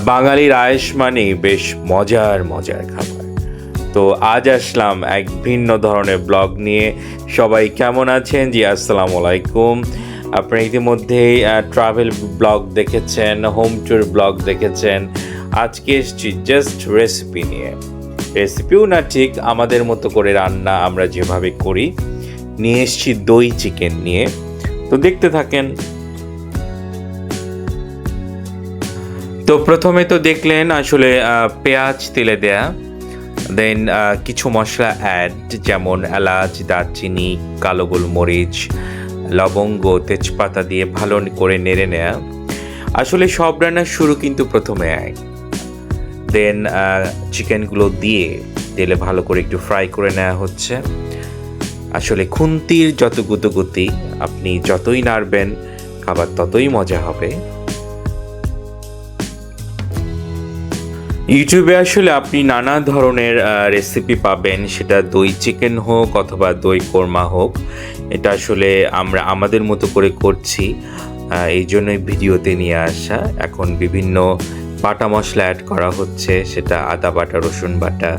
বাঙালির আয়েশ মানেই বেশ মজার মজার খাবার। তো আজ আসলাম এক ভিন্ন ধরনের ব্লগ নিয়ে। সবাই কেমন আছেন? জি আসসালামু আলাইকুম। আপনারা ইতিমধ্যেই ট্রাভেল ব্লগ দেখেছেন, হোম ট্যুর ব্লগ দেখেছেন। আজকে এসছি জাস্ট রেসিপি নিয়ে। রেসিপিও না ঠিক, আমাদের মতো করে রান্না আমরা যেভাবে করি। নিয়ে এসছি দই চিকেন নিয়ে, তো দেখতে থাকেন। তো প্রথমে তো দেখলেন আসলে পেঁয়াজ তেলে দেয়া, দেন কিছু মশলা অ্যাড, যেমন এলাচ, দারচিনি, কালো গোলমরিচ, লবঙ্গ, তেজপাতা দিয়ে ভালো করে নেড়ে নেয়া। আসলে সব রান্নার শুরু কিন্তু প্রথমে এক। দেন চিকেনগুলো দিয়ে তেলে ভালো করে একটু ফ্রাই করে নেওয়া হচ্ছে। আসলে খুন্তির যত গুতোগুতি, আপনি যতই নাড়বেন খাবার ততই মজা হবে। ইউটিউবে আসলে আপনি নানা ধরনের রেসিপি পাবেন, সেটা দই চিকেন হোক অথবা দই কোরমা হোক। এটা আসলে আমরা আমাদের মতো করে করছি, এই জন্যই ভিডিওতে নিয়ে আসা। এখন বিভিন্ন বাটা মশলা অ্যাড করা হচ্ছে, সেটা আদা বাটা, রসুন বাটা,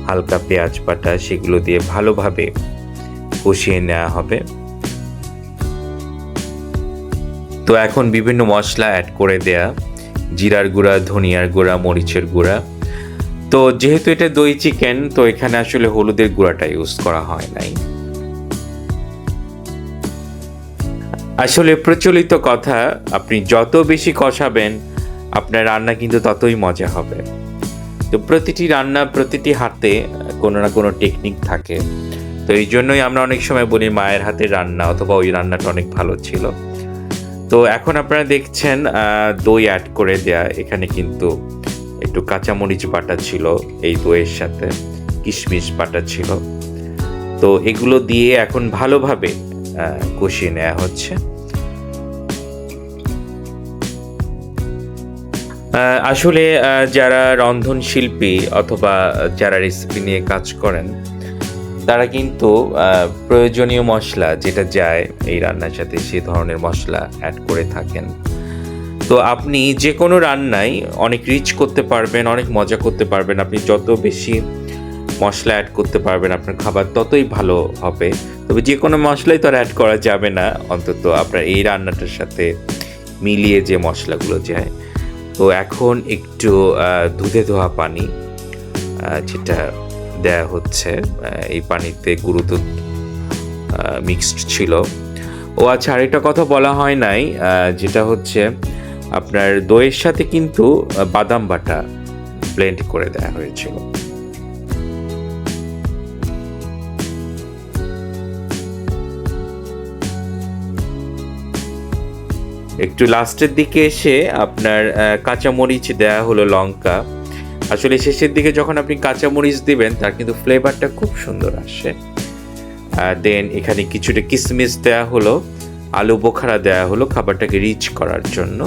হালকা পেঁয়াজ বাটা, সেগুলো দিয়ে ভালোভাবে কষিয়ে নেওয়া হবে। তো এখন বিভিন্ন মশলা অ্যাড করে দেয়া, জিরার গুঁড়া, ধনিয়ার গুঁড়া, মরিচের গুঁড়া। তো যেহেতু এটা দই চিকেন, তো এখানে আসলে হলুদের গুঁড়াটা ইউজ করা হয় নাই। আসলে প্রচলিত কথা, আপনি যত বেশি কষাবেন আপনার রান্না কিন্তু ততই মজা হবে। তো প্রতিটি রান্না, প্রতিটি হাতে কোনো না কোনো টেকনিক থাকে। তো এই জন্যই আমরা অনেক সময় বলি মায়ের হাতের রান্না অথবা ওই রান্নাটা অনেক ভালো ছিল। তো এখন আপনারা দেখছেন দই অ্যাড করে দেয়া। এখানে কিন্তু একটু কাঁচামরিচ বাটা ছিল এই দইয়ের সাথে, কিশমিশ বাটা ছিল। তো এগুলো দিয়ে এখন ভালোভাবে কষিয়ে নেওয়া হচ্ছে। আসলে যারা রন্ধনশিল্পী অথবা যারা রেসিপি নিয়ে কাজ করেন, তারা কিন্তু প্রয়োজনীয় মশলা যেটা যায় এই রান্নার সাথে, সে ধরনের মশলা অ্যাড করে থাকেন। তো আপনি যে কোনো রান্নায় অনেক রিচ করতে পারবেন, অনেক মজা করতে পারবেন। আপনি যত বেশি মশলা অ্যাড করতে পারবেন আপনার খাবার ততই ভালো হবে। তবে যে কোনো মশলাই তো আর অ্যাড করা যাবে না, অন্তত আপনার এই রান্নাটার সাথে মিলিয়ে যে মশলাগুলো যায়। তো এখন একটু দুধে ধোয়া পানি যেটা দেয়া হচ্ছে, এই পানিতে গুঁড়ো দুধ মিক্সড ছিল। ও আচ্ছা, আরেকটা কথা বলা হয় নাই, যেটা হচ্ছে আপনার দইয়ের সাথে কিন্তু বাদাম বাটা ব্লেন্ড করে দেওয়া হয়েছিল। একটু লাস্টের দিকে এসে আপনার কাঁচামরিচ দেওয়া হলো, লঙ্কা। আসলে শেষের দিকে যখন আপনি কাঁচামরিচ দিবেন তার কিন্তু ফ্লেভারটা খুব সুন্দর আসে। দেন এখানে কিছুটা কিশমিশ দেওয়া হলো, আলু বোখারা দেওয়া হলো খাবারটাকে রিচ করার জন্য।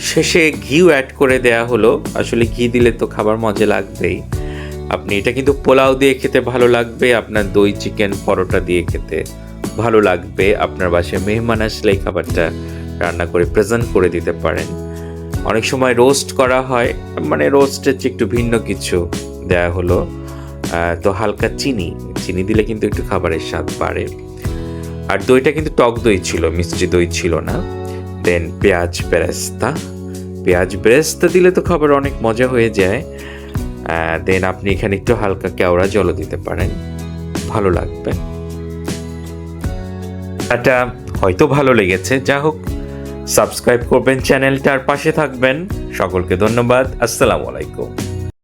শেষে ঘিও অ্যাড করে দেওয়া হলো। আসলে ঘি দিলে তো খাবার মজা লাগবেই। আপনি এটা কিন্তু পোলাও দিয়ে খেতে ভালো লাগবে, আপনার দই চিকেন পরোটা দিয়ে খেতে ভালো লাগবে। আপনার বাসায় মেহমান আসলে এই খাবারটা রান্না করে প্রেজেন্ট করে দিতে পারেন। অনেক সময় রোস্ট করা হয়, মানে রোস্টের চেয়ে একটু ভিন্ন কিছু দেয়া হলো। তো হালকা চিনি দিলে কিন্তু একটু খাবারের স্বাদ বাড়ে। আর দইটা কিন্তু টক দই ছিল, মিষ্টি দই ছিল না। দেন পেঁয়াজ বেরেস্তা দিলে তো খাবার অনেক মজা হয়ে যায়। দেন আপনি এখানে একটু হালকা কেওড়া জলও দিতে পারেন, ভালো লাগবে। এটা হয়তো ভালো লেগেছে, যা হোক সাবস্ক্রাইব করবেন চ্যানেলটার, পাশে থাকবেন। সকলকে ধন্যবাদ। আসসালামু আলাইকুম।